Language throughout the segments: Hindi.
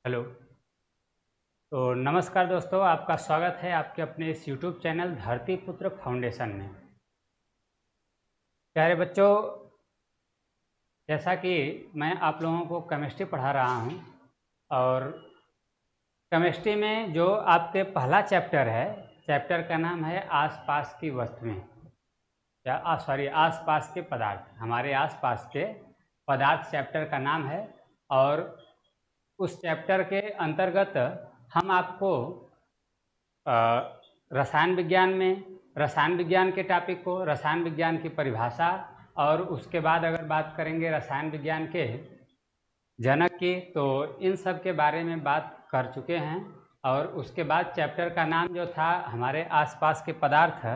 हेलो। तो नमस्कार दोस्तों, आपका स्वागत है आपके अपने इस यूट्यूब चैनल धरती पुत्र फाउंडेशन में। प्यारे बच्चों, जैसा कि मैं आप लोगों को केमिस्ट्री पढ़ा रहा हूं और केमिस्ट्री में जो आपके पहला चैप्टर है, चैप्टर का नाम है आसपास की वस्तुएं या आसपास के पदार्थ। हमारे आसपास के पदार्थ चैप्टर का नाम है और उस चैप्टर के अंतर्गत हम आपको रसायन विज्ञान के टॉपिक को, रसायन विज्ञान की परिभाषा और उसके बाद अगर बात करेंगे रसायन विज्ञान के जनक की, तो इन सब के बारे में बात कर चुके हैं। और उसके बाद चैप्टर का नाम जो था हमारे आसपास के पदार्थ,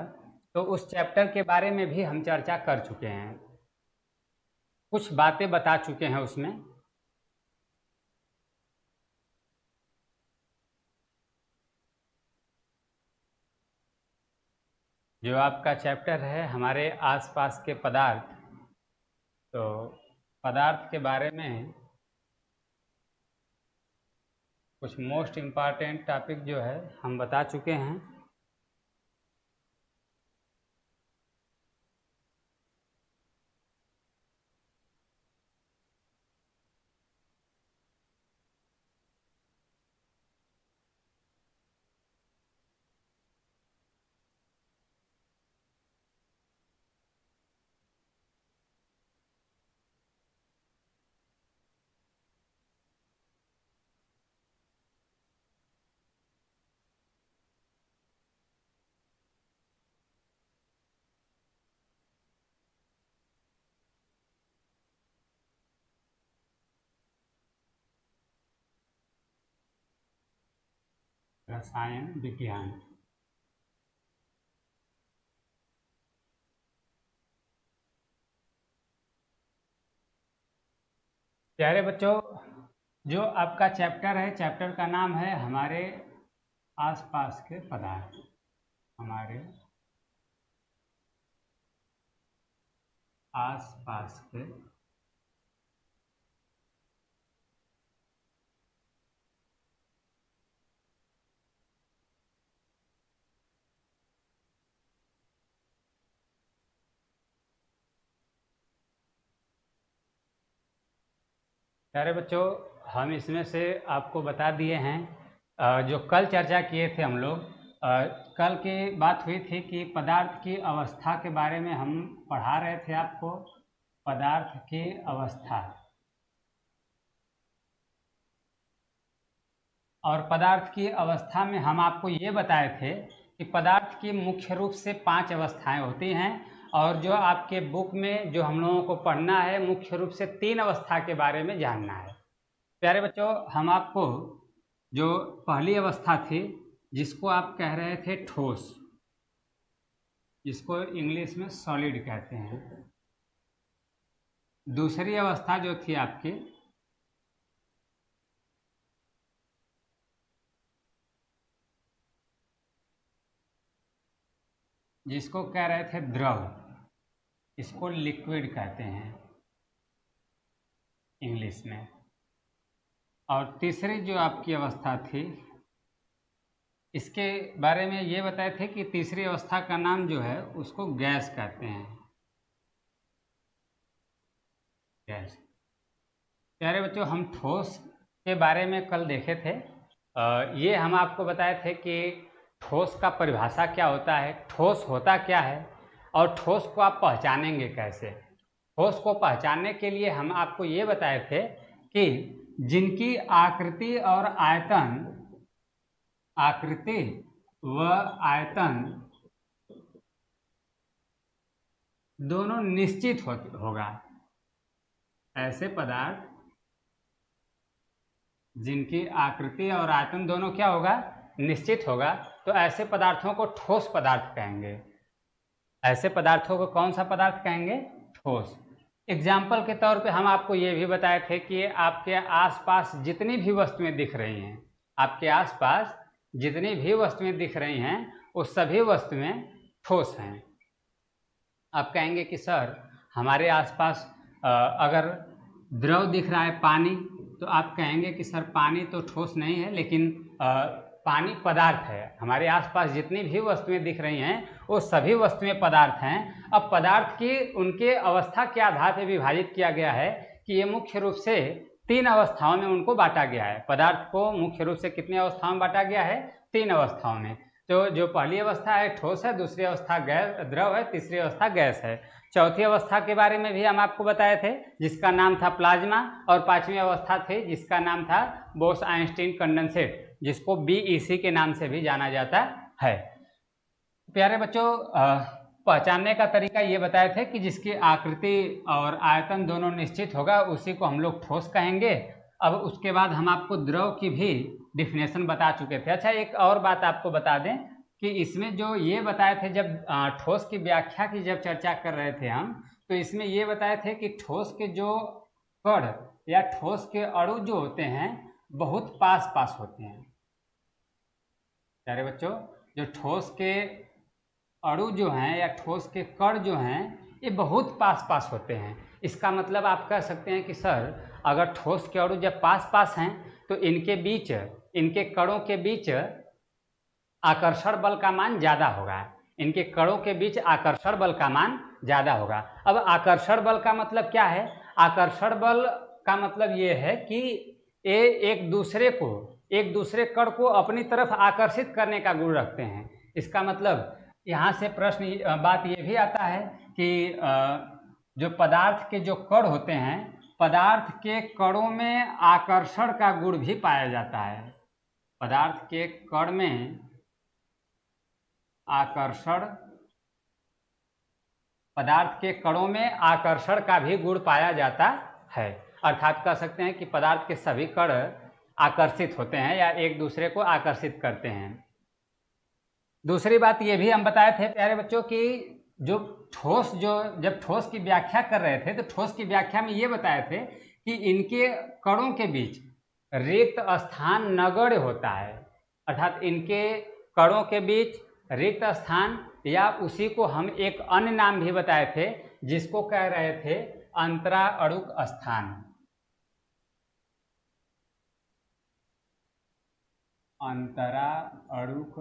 तो उस चैप्टर के बारे में भी हम चर्चा कर चुके हैं, कुछ बातें बता चुके हैं उसमें। जो आपका चैप्टर है हमारे आसपास के पदार्थ, तो पदार्थ के बारे में कुछ मोस्ट इम्पॉर्टेंट टॉपिक जो है हम बता चुके हैं। रसायन विज्ञान। प्यारे बच्चों, जो आपका चैप्टर है, चैप्टर का नाम है हमारे आसपास के पदार्थ। हमारे आसपास के प्यारे बच्चों, हम इसमें से आपको बता दिए हैं। जो कल चर्चा किए थे हम लोग, कल की बात हुई थी कि पदार्थ की अवस्था के बारे में हम पढ़ा रहे थे आपको। पदार्थ की अवस्था, और पदार्थ की अवस्था में हम आपको ये बताए थे कि पदार्थ की मुख्य रूप से 5 अवस्थाएं होती हैं, और जो आपके बुक में जो हम लोगों को पढ़ना है, मुख्य रूप से 3 अवस्था के बारे में जानना है। प्यारे बच्चों, हम आपको जो पहली अवस्था थी, जिसको आप कह रहे थे ठोस, जिसको इंग्लिश में सॉलिड कहते हैं। दूसरी अवस्था जो थी आपकी, जिसको कह रहे थे द्रव, इसको लिक्विड कहते हैं इंग्लिश में। और तीसरी जो आपकी अवस्था थी, इसके बारे में ये बताए थे कि तीसरी अवस्था का नाम जो है उसको गैस कहते हैं। गैस। प्यारे बच्चों, हम ठोस के बारे में कल देखे थे। ये हम आपको बताए थे कि ठोस का परिभाषा क्या होता है, ठोस होता क्या है, और ठोस को आप पहचानेंगे कैसे। ठोस को पहचानने के लिए हम आपको ये बताए थे कि जिनकी आकृति व आयतन दोनों निश्चित होगा, ऐसे पदार्थ जिनकी आकृति और आयतन दोनों क्या होगा, निश्चित होगा, तो ऐसे पदार्थों को ठोस पदार्थ कहेंगे। ऐसे पदार्थों को कौन सा पदार्थ कहेंगे, ठोस। एग्जाम्पल के तौर पे हम आपको ये भी बताए थे कि आपके आसपास जितनी भी वस्तुएं दिख रही हैं, आपके आसपास जितनी भी वस्तुएं दिख रही हैं, वो सभी वस्तुएं ठोस हैं। आप कहेंगे कि सर, हमारे आसपास अगर द्रव दिख रहा है, पानी, तो आप कहेंगे कि सर पानी तो ठोस नहीं है, लेकिन पानी पदार्थ है। हमारे आसपास जितनी भी वस्तुएं दिख रही हैं वो सभी वस्तुएं पदार्थ हैं। अब पदार्थ की उनके अवस्था के आधार पर विभाजित किया गया है कि ये मुख्य रूप से 3 अवस्थाओं में उनको बांटा गया है। पदार्थ को मुख्य रूप से कितनी अवस्थाओं में बांटा गया है? 3 अवस्थाओं में। तो जो पहली अवस्था है ठोस है, दूसरी अवस्था गैस द्रव है, तीसरी अवस्था गैस है। चौथी अवस्था के बारे में भी हम आपको बताए थे, जिसका नाम था प्लाज्मा, और 5वीं अवस्था थी जिसका नाम था बोस-आइंस्टीन कंडेंसेट, जिसको BEC के नाम से भी जाना जाता है। प्यारे बच्चों, पहचानने का तरीका ये बताए थे कि जिसकी आकृति और आयतन दोनों निश्चित होगा उसी को हम लोग ठोस कहेंगे। अब उसके बाद हम आपको द्रव की भी डिफिनेशन बता चुके थे। अच्छा, एक और बात आपको बता दें कि इसमें जो ये बताए थे, जब ठोस की व्याख्या की जब चर्चा कर रहे थे हम, तो इसमें ये बताए थे कि ठोस के जो कण या ठोस के अणु जो होते हैं बहुत पास पास होते हैं। प्यारे बच्चों, जो ठोस के अणु जो हैं या ठोस के कण जो हैं ये बहुत पास पास होते हैं। इसका मतलब आप कह सकते हैं कि सर अगर ठोस के अणु जब पास पास हैं तो इनके बीच, इनके कणों के बीच आकर्षण बल का मान ज़्यादा होगा। इनके कणों के बीच आकर्षण बल का मान ज़्यादा होगा। अब आकर्षण बल का मतलब क्या है? आकर्षण बल का मतलब ये है कि ये एक दूसरे कण को अपनी तरफ आकर्षित करने का गुण रखते हैं। इसका मतलब यहाँ से बात ये भी आता है कि जो पदार्थ के जो कण होते हैं, पदार्थ के कणों में आकर्षण का गुण भी पाया जाता है। पदार्थ के कण में आकर्षण, पदार्थ के कणों में आकर्षण का भी गुण पाया जाता है। अर्थात कह सकते हैं कि पदार्थ के सभी कण आकर्षित होते हैं या एक दूसरे को आकर्षित करते हैं। दूसरी बात ये भी हम बताए थे प्यारे बच्चों कि जब ठोस की व्याख्या कर रहे थे तो ठोस की व्याख्या में ये बताए थे कि इनके कणों के बीच रिक्त स्थान नगण्य होता है। अर्थात इनके कणों के बीच रिक्त स्थान, या उसी को हम एक अन्य नाम भी बताए थे जिसको कह रहे थे अंतराअणुक स्थान। अंतराअणुक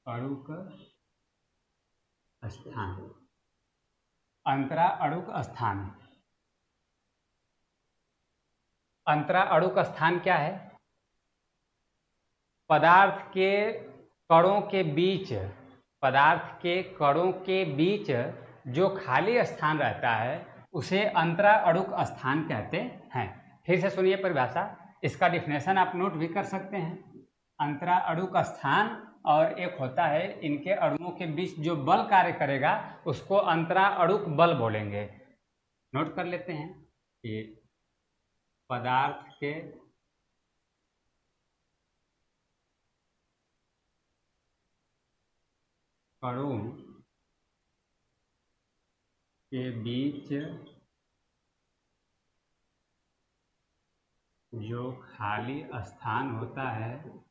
स्थान। अंतराअणुक स्थान। अंतराअणुक स्थान क्या है? पदार्थ के कणों के बीच जो खाली स्थान रहता है उसे अंतराअणुक स्थान कहते हैं। फिर से सुनिए परिभाषा, इसका डिफिनेशन आप नोट भी कर सकते हैं। अंतराअणुक स्थान और एक होता है इनके अणुओं के बीच जो बल कार्य करेगा उसको अंतराअणुक बल बोलेंगे। नोट कर लेते हैं कि पदार्थ के कणों के बीच जो खाली स्थान होता है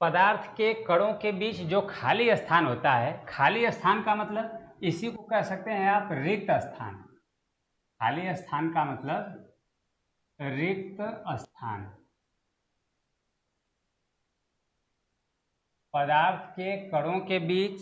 पदार्थ के कणों के बीच जो खाली स्थान होता है, खाली स्थान का मतलब इसी को कह सकते हैं आप रिक्त स्थान। खाली स्थान का मतलब रिक्त स्थान। पदार्थ के कणों के बीच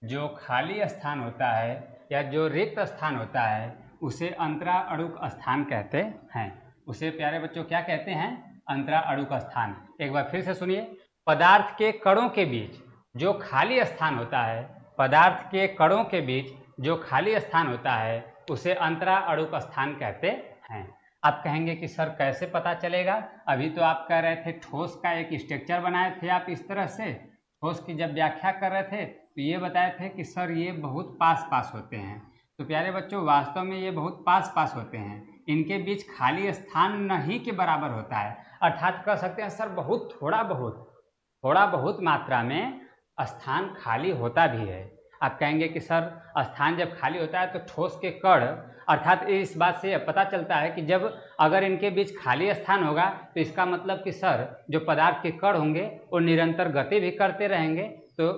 जो खाली स्थान होता है या जो रिक्त स्थान होता है उसे अंतराअणुक स्थान कहते हैं। उसे प्यारे बच्चों क्या कहते हैं? अंतराअणुक स्थान। एक बार फिर से सुनिए, पदार्थ के कणों के बीच जो खाली स्थान होता है, पदार्थ के कणों के बीच जो खाली स्थान होता है उसे अंतरा अणुक स्थान कहते हैं। आप कहेंगे कि सर कैसे पता चलेगा? अभी तो आप कह रहे थे ठोस का एक स्ट्रक्चर बनाए थे आप इस तरह से, ठोस की जब व्याख्या कर रहे थे तो ये बताए थे कि सर ये बहुत पास पास होते हैं। तो प्यारे बच्चों, वास्तव में ये बहुत पास पास होते हैं, इनके बीच खाली स्थान नहीं के बराबर होता है। अर्थात कह सकते हैं सर बहुत थोड़ा बहुत मात्रा में स्थान खाली होता भी है। आप कहेंगे कि सर स्थान जब खाली होता है तो ठोस के कण, अर्थात इस बात से पता चलता है कि जब अगर इनके बीच खाली स्थान होगा तो इसका मतलब कि सर जो पदार्थ के कण होंगे वो निरंतर गति भी करते रहेंगे। तो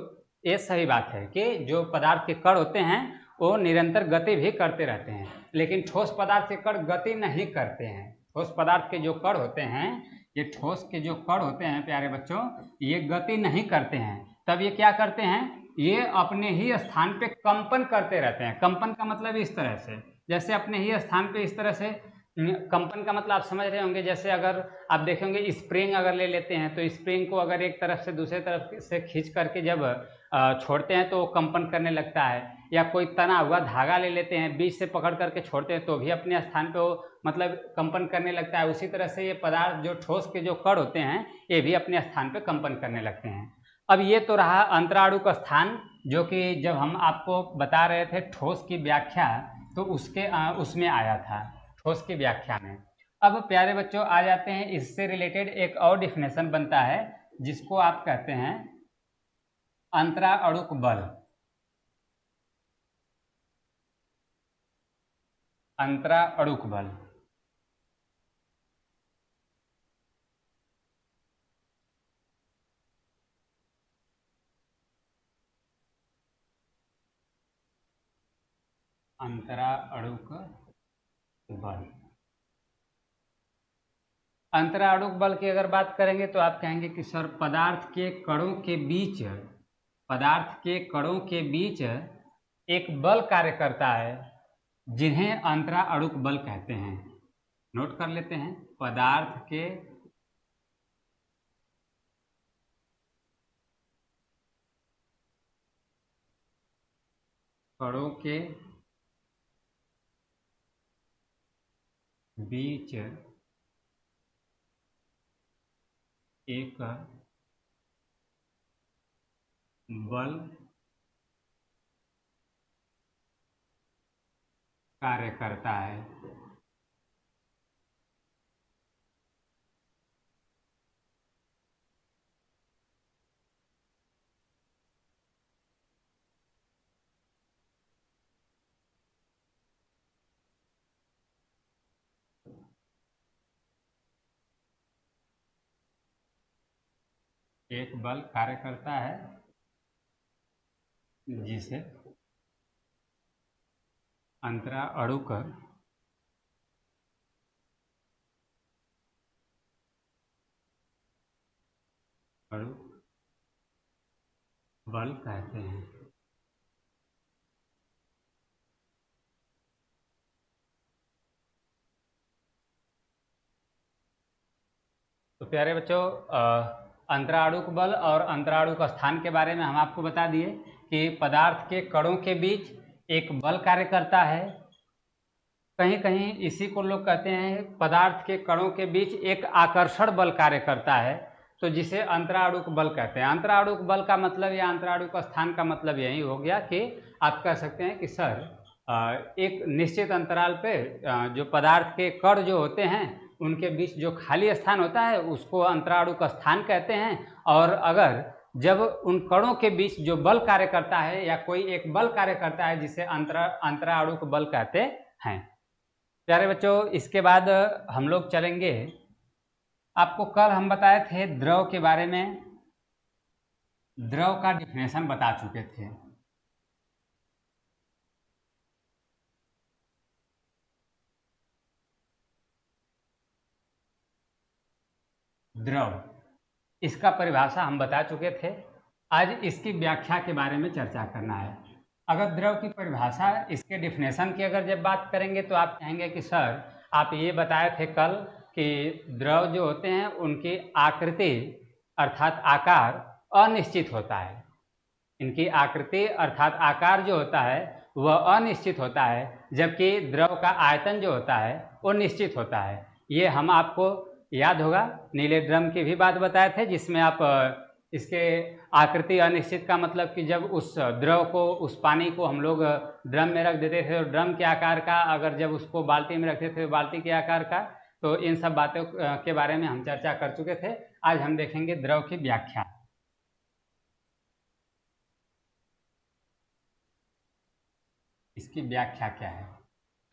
ये सही बात है कि जो पदार्थ के कण होते हैं वो निरंतर गति भी करते रहते हैं, लेकिन ठोस पदार्थ के कण गति नहीं करते हैं। ठोस पदार्थ के जो कण होते हैं, ये ठोस के जो कण होते हैं प्यारे बच्चों, ये गति नहीं करते हैं। तब ये क्या करते हैं? ये अपने ही स्थान पे कंपन करते रहते हैं। कंपन का मतलब इस तरह से, जैसे अपने ही स्थान पे इस तरह से कंपन का मतलब आप समझ रहे होंगे। जैसे अगर आप देखेंगे स्प्रिंग अगर ले लेते हैं तो स्प्रिंग को अगर एक तरफ से दूसरे तरफ से खींच करके जब छोड़ते हैं तो वो कंपन करने लगता है। या कोई तना हुआ धागा ले लेते हैं, बीच से पकड़ करके छोड़ते हैं तो भी अपने स्थान पे वो मतलब कंपन करने लगता है। उसी तरह से ये पदार्थ जो ठोस के जो कण होते हैं ये भी अपने स्थान पे कंपन करने लगते हैं। अब ये तो रहा अंतराणुक स्थान, जो कि जब हम आपको बता रहे थे ठोस की व्याख्या तो उसमें आया था, ठोस की व्याख्या में। अब प्यारे बच्चों आ जाते हैं, इससे रिलेटेड एक और डिफिनेशन बनता है जिसको आप कहते हैं अंतराणुक बल। अंतराणुक बल अंतराणुक बल। अंतराणुक बल की अगर बात करेंगे तो आप कहेंगे कि सर पदार्थ के कणों के बीच एक बल कार्य करता है जिन्हें अंतराणुक बल कहते हैं। नोट कर लेते हैं, पदार्थ के कणों के बीच एक बल कार्य करता है। एक बल कार्य करता है जिसे अंतराणुक बल कहते हैं। तो प्यारे बच्चों, अंतराणुक बल और अंतराणुक स्थान के बारे में हम आपको बता दिए कि पदार्थ के कणों के बीच एक बल कार्य करता है। कहीं कहीं इसी को लोग कहते हैं पदार्थ के कणों के बीच एक आकर्षण बल कार्य करता है, तो जिसे अंतराणुक बल कहते हैं। अंतराणुक बल का मतलब या अंतराणुक स्थान का मतलब यही हो गया कि आप कह सकते हैं कि सर एक निश्चित अंतराल पे जो पदार्थ के कण जो होते हैं उनके बीच जो खाली स्थान होता है उसको अंतराणुक स्थान कहते हैं। और अगर जब उन कणों के बीच जो बल कार्य करता है या कोई एक बल कार्य करता है जिसे अंतराणुक बल कहते हैं। प्यारे बच्चों, इसके बाद हम लोग चलेंगे, आपको कल हम बताए थे द्रव के बारे में, द्रव का डिफिनेशन बता चुके थे। द्रव, इसका परिभाषा हम बता चुके थे। आज इसकी व्याख्या के बारे में चर्चा करना है। अगर द्रव की परिभाषा, इसके डिफिनेशन की अगर जब बात करेंगे तो आप कहेंगे कि सर आप ये बताए थे कल कि द्रव जो होते हैं उनकी आकृति अर्थात आकार अनिश्चित होता है। इनकी आकृति अर्थात आकार जो होता है वह अनिश्चित होता है, जबकि द्रव का आयतन जो होता है वो निश्चित होता है। ये हम आपको याद होगा नीले ड्रम की भी बात बताए थे, जिसमें आप इसके आकृति अनिश्चित का मतलब कि जब उस द्रव को, उस पानी को हम लोग ड्रम में रख देते थे तो ड्रम के आकार का, अगर जब उसको बाल्टी में रखते थे तो बाल्टी के आकार का। तो इन सब बातों के बारे में हम चर्चा कर चुके थे। आज हम देखेंगे द्रव की व्याख्या। इसकी व्याख्या क्या है,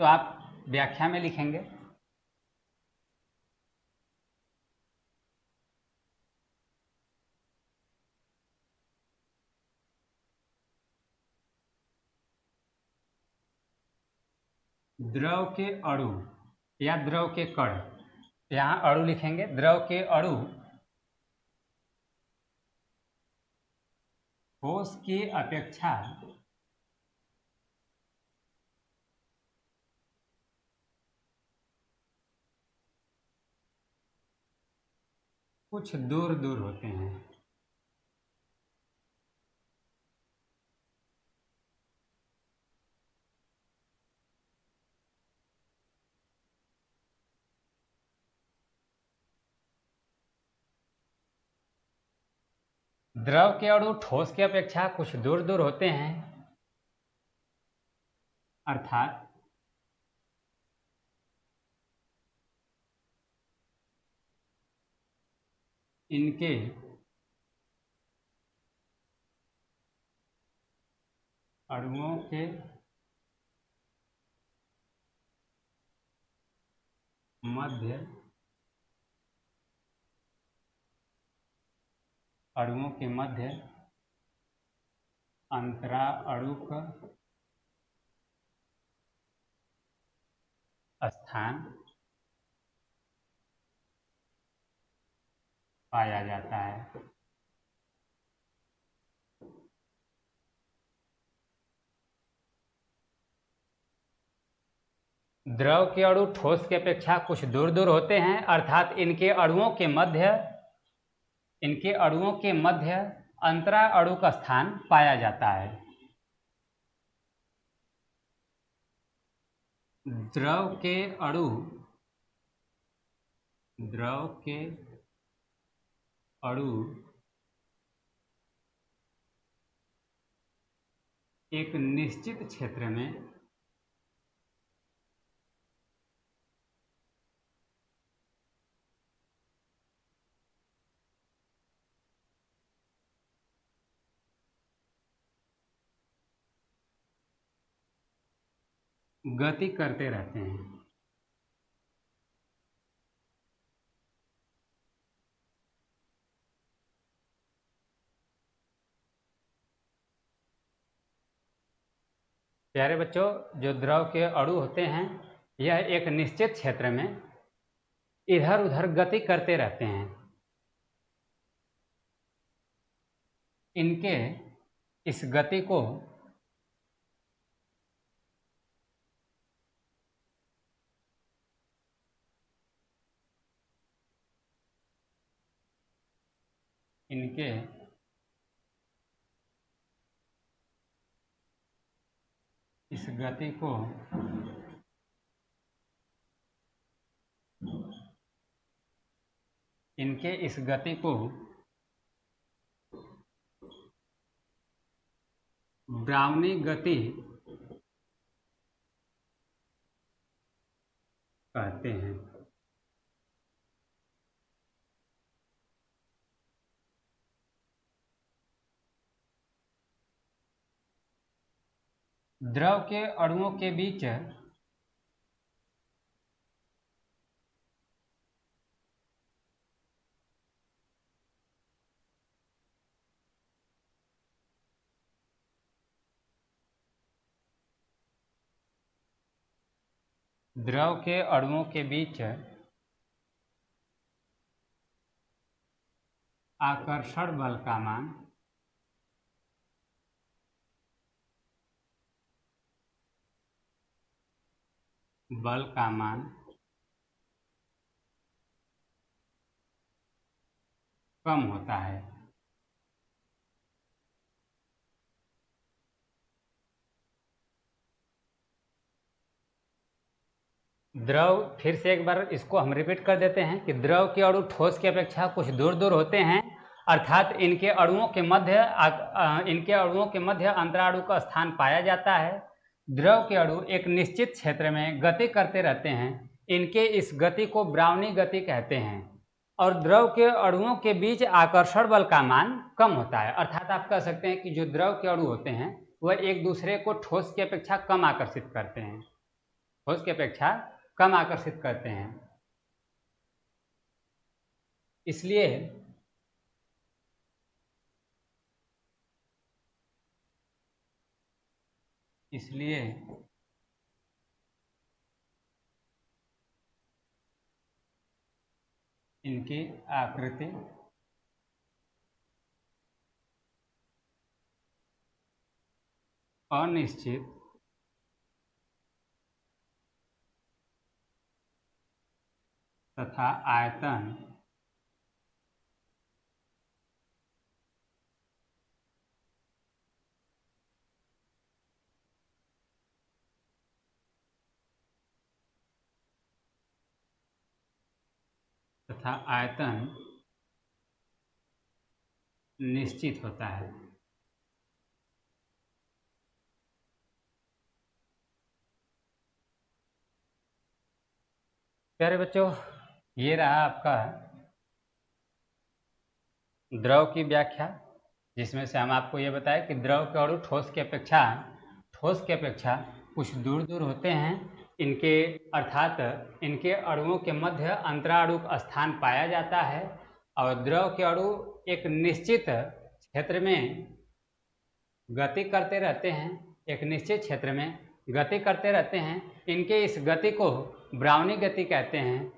तो आप व्याख्या में लिखेंगे द्रव के अणु या द्रव के कण। यहाँ अणु लिखेंगे, द्रव के अणु ठोस की अपेक्षा कुछ दूर दूर होते हैं। द्रव के अणु ठोस की अपेक्षा कुछ दूर दूर होते हैं, अर्थात इनके अणुओं के मध्य अंतरा अणुक स्थान पाया जाता है। द्रव के अणु ठोस की अपेक्षा कुछ दूर दूर होते हैं, अर्थात इनके अणुओं के मध्य अंतरा अणु का स्थान पाया जाता है। द्रव के अणु एक निश्चित क्षेत्र में गति करते रहते हैं। प्यारे बच्चों, जो द्रव के अणु होते हैं यह एक निश्चित क्षेत्र में इधर उधर गति करते रहते हैं। इनके इस गति को इनके इस गति को इनके इस गति को ब्राउनी गति कहते हैं। द्रव के अणुओं के बीच द्रव के अणुओं के बीच आकर्षण बल का मान कम होता है। द्रव, फिर से एक बार इसको हम रिपीट कर देते हैं कि द्रव के अणु ठोस की अपेक्षा कुछ दूर दूर होते हैं, अर्थात इनके अणुओं के मध्य अंतराणु का स्थान पाया जाता है। द्रव के अणु एक निश्चित क्षेत्र में गति करते रहते हैं, इनके इस गति को ब्राउनी गति कहते हैं। और द्रव के अणुओं के बीच आकर्षण बल का मान कम होता है, अर्थात आप कह सकते हैं कि जो द्रव के अणु होते हैं वह एक दूसरे को ठोस की अपेक्षा कम आकर्षित करते हैं, ठोस की अपेक्षा कम आकर्षित करते हैं। इसलिए इनकी आकृति अनिश्चित तथा आयतन निश्चित होता है। प्यारे बच्चों, ये रहा आपका द्रव की व्याख्या, जिसमें से हम आपको ये बताया कि द्रव के अणु ठोस की अपेक्षा कुछ दूर दूर होते हैं, इनके अर्थात इनके अणुओं के मध्य अंतराणु का स्थान पाया जाता है। और द्रव के अणु एक निश्चित क्षेत्र में गति करते रहते हैं, इनके इस गति को ब्राउनी गति कहते हैं।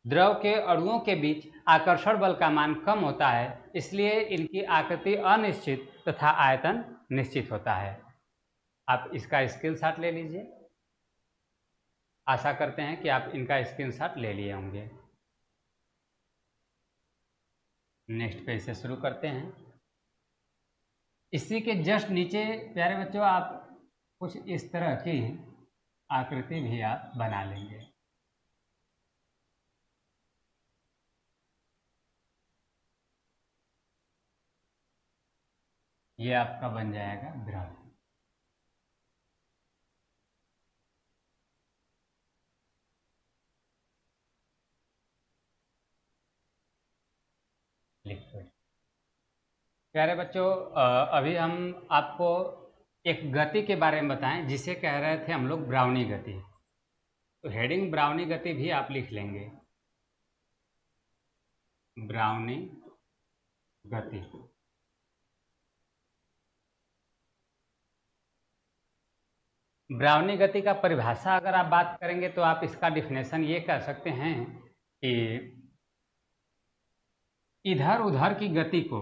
द्रव के अणुओं के बीच आकर्षण बल का मान कम होता है, इसलिए इनकी आकृति अनिश्चित तथा आयतन निश्चित होता है। आप इसका स्क्रीनशॉट ले लीजिए। आशा करते हैं कि आप इनका स्क्रीनशॉट ले लिए होंगे। नेक्स्ट पेज से शुरू करते हैं। इसी के जस्ट नीचे प्यारे बच्चों आप कुछ इस तरह की आकृति भी आप बना लेंगे। ये आपका बन जाएगा द्रव। लिक्विड। प्यारे बच्चों, अभी हम आपको एक गति के बारे में बताएं जिसे कह रहे थे हम लोग ब्राउनी गति। तो हेडिंग ब्राउनी गति भी आप लिख लेंगे, ब्राउनी गति। ब्राउनी गति का परिभाषा अगर आप बात करेंगे तो आप इसका डिफिनेशन ये कह सकते हैं कि इधर उधर की गति को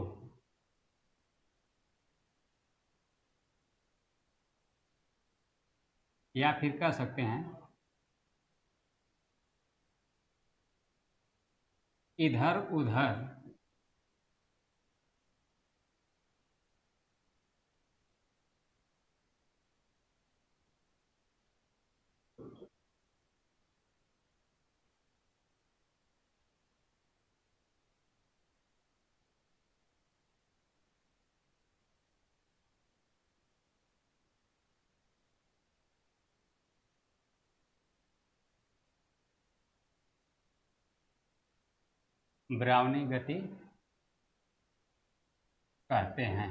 या फिर कह सकते हैं इधर उधर ब्राउनी गति कहते हैं।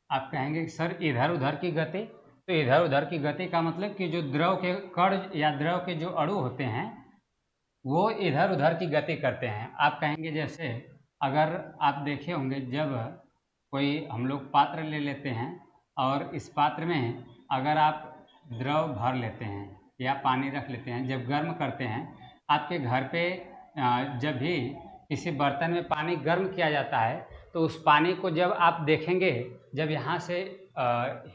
आप कहेंगे कि सर इधर उधर की गति, तो इधर उधर की गति का मतलब कि जो द्रव के कण या द्रव के जो अणु होते हैं वो इधर उधर की गति करते हैं। आप कहेंगे जैसे अगर आप देखे होंगे, जब कोई हम लोग पात्र ले लेते हैं और इस पात्र में अगर आप द्रव भर लेते हैं या पानी रख लेते हैं, जब गर्म करते हैं आपके घर पे, जब भी किसी बर्तन में पानी गर्म किया जाता है तो उस पानी को जब आप देखेंगे, जब यहाँ से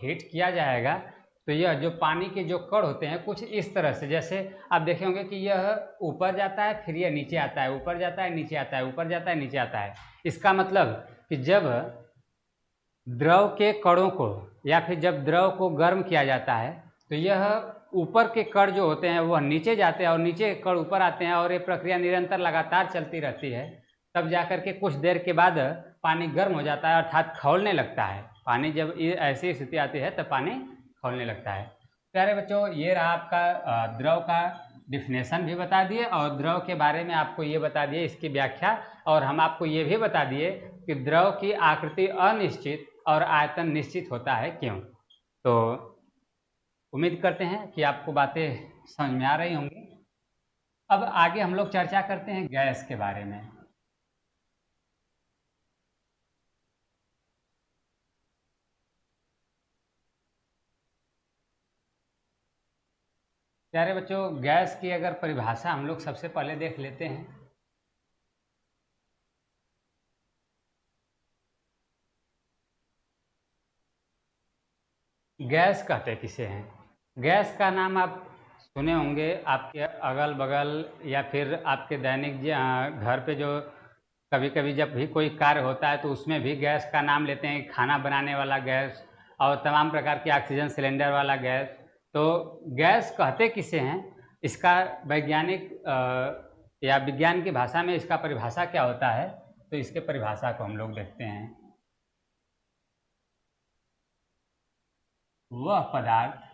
हीट किया जाएगा तो यह जो पानी के जो कण होते हैं कुछ इस तरह से, जैसे आप देखे होंगे कि यह ऊपर जाता है फिर यह नीचे आता है, ऊपर जाता है नीचे आता है, ऊपर जाता है नीचे आता है। इसका मतलब कि जब द्रव के कणों को या फिर जब द्रव को गर्म किया जाता है तो यह ऊपर के कण जो होते हैं वह नीचे जाते हैं और नीचे के कण ऊपर आते हैं और ये प्रक्रिया निरंतर लगातार चलती रहती है। तब जाकर के कुछ देर के बाद पानी गर्म हो जाता है, अर्थात खौलने लगता है। पानी जब ये ऐसी स्थिति आती है तब पानी खौलने लगता है। प्यारे बच्चों, ये रहा आपका द्रव का डिफिनेशन भी बता दिए और द्रव के बारे में आपको ये बता दिए इसकी व्याख्या, और हम आपको ये भी बता दिए कि द्रव की आकृति अनिश्चित और आयतन निश्चित होता है क्यों। तो उम्मीद करते हैं कि आपको बातें समझ में आ रही होंगी। अब आगे हम लोग चर्चा करते हैं गैस के बारे में। प्यारे बच्चों, गैस की अगर परिभाषा हम लोग सबसे पहले देख लेते हैं। गैस कहते किसे हैं? गैस का नाम आप सुने होंगे, आपके अगल बगल या फिर आपके दैनिक घर पे जो कभी कभी जब भी कोई कार्य होता है तो उसमें भी गैस का नाम लेते हैं। खाना बनाने वाला गैस और तमाम प्रकार के ऑक्सीजन सिलेंडर वाला गैस। तो गैस कहते किसे हैं, इसका वैज्ञानिक या विज्ञान की भाषा में इसका परिभाषा क्या होता है, तो इसके परिभाषा को हम लोग देखते हैं। वह पदार्थ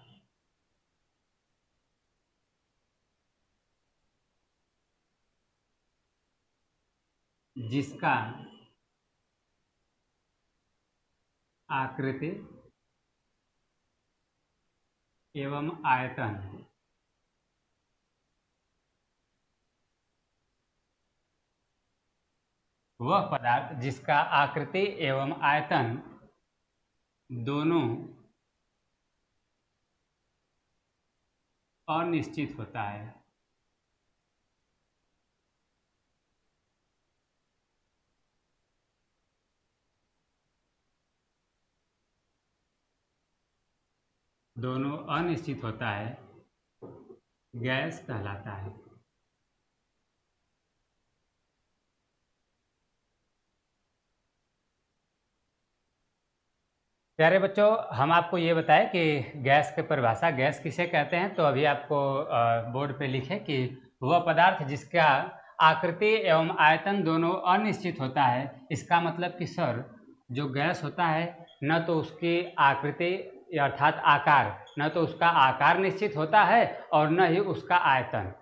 जिसका आकृति एवं आयतन वह पदार्थ जिसका आकृति एवं आयतन दोनों अनिश्चित होता है। दोनों अनिश्चित होता है, गैस कहलाता है। प्यारे बच्चों, हम आपको ये बताएं कि गैस की परिभाषा, गैस किसे कहते हैं। तो अभी आपको बोर्ड पे लिखे कि वह पदार्थ जिसका आकृति एवं आयतन दोनों अनिश्चित होता है। इसका मतलब कि सर, जो गैस होता है न तो उसकी आकृति अर्थात आकार, न तो उसका आकार निश्चित होता है और न ही उसका आयतन,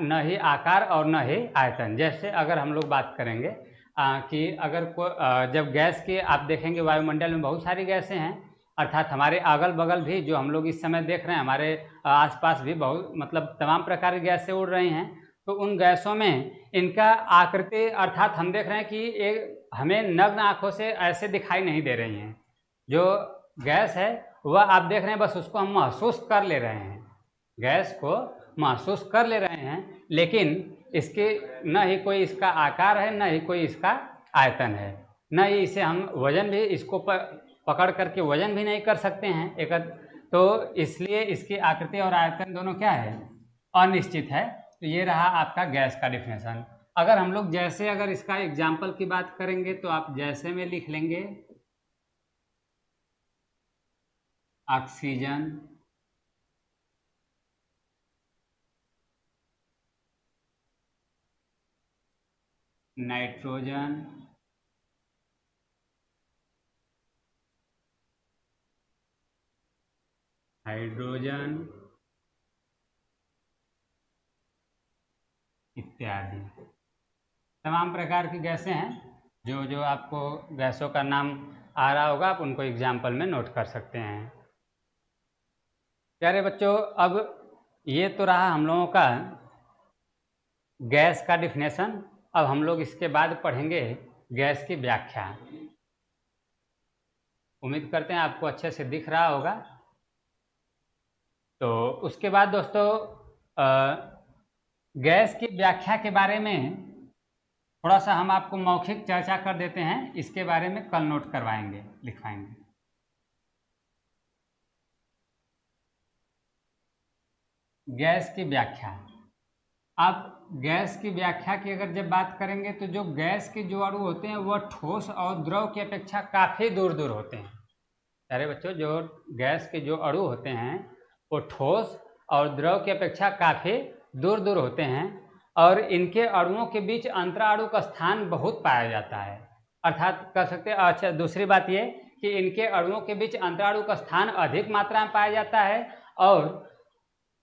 न ही आकार और न ही आयतन। जैसे अगर हम लोग बात करेंगे कि अगर जब गैस की आप देखेंगे वायुमंडल में बहुत सारी गैसें हैं, अर्थात हमारे अगल बगल भी जो हम लोग इस समय देख रहे हैं, हमारे आसपास भी बहुत मतलब तमाम प्रकार की गैसें उड़ रही हैं। तो उन गैसों में इनका आकृति अर्थात हम देख रहे हैं कि एक हमें नग्न आँखों से ऐसे दिखाई नहीं दे रही हैं। जो गैस है वह आप देख रहे हैं, बस उसको हम महसूस कर ले रहे हैं, गैस को महसूस कर ले रहे हैं, लेकिन इसके न ही कोई इसका आकार है, न ही कोई इसका आयतन है, न ही इसे हम वजन भी इसको पकड़ करके वजन भी नहीं कर सकते हैं एक। तो इसलिए इसकी आकृति और आयतन दोनों क्या है, अनिश्चित है। तो ये रहा आपका गैस का डिफिनेशन। अगर हम लोग जैसे अगर इसका एग्जाम्पल की बात करेंगे तो आप जैसे में लिख लेंगे ऑक्सीजन, नाइट्रोजन, हाइड्रोजन इत्यादि तमाम प्रकार की गैसें हैं। जो जो आपको गैसों का नाम आ रहा होगा आप उनको एग्जाम्पल में नोट कर सकते हैं। प्यारे बच्चों, अब ये तो रहा हम लोगों का गैस का डिफिनेशन। अब हम लोग इसके बाद पढ़ेंगे गैस की व्याख्या। उम्मीद करते हैं आपको अच्छे से दिख रहा होगा। तो उसके बाद दोस्तों गैस की व्याख्या के बारे में थोड़ा सा हम आपको मौखिक चर्चा कर देते हैं। इसके बारे में कल नोट करवाएंगे, लिखवाएंगे। गैस की व्याख्या। आप गैस की व्याख्या की अगर जब बात करेंगे तो जो गैस के जो अणु होते हैं वह ठोस और द्रव की अपेक्षा काफ़ी दूर दूर होते हैं। अरे बच्चों, जो गैस के जो अणु होते हैं वो ठोस और द्रव की अपेक्षा काफ़ी दूर दूर होते हैं और इनके अणुओं के बीच अंतराणु का स्थान बहुत पाया जाता है। अर्थात कर सकते हैं, अच्छा दूसरी बात ये कि इनके अणुओं के बीच अंतराणु का स्थान अधिक मात्रा में पाया जाता है और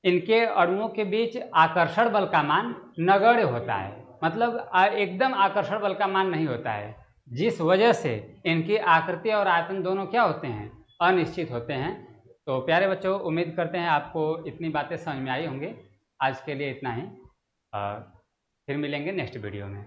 इनके अणुओं के बीच आकर्षण बल का मान नगण्य होता है, मतलब एकदम आकर्षण बल का मान नहीं होता है, जिस वजह से इनकी आकृति और आयतन दोनों क्या होते हैं, अनिश्चित होते हैं। तो प्यारे बच्चों, उम्मीद करते हैं आपको इतनी बातें समझ में आई होंगी। आज के लिए इतना ही, फिर मिलेंगे नेक्स्ट वीडियो में।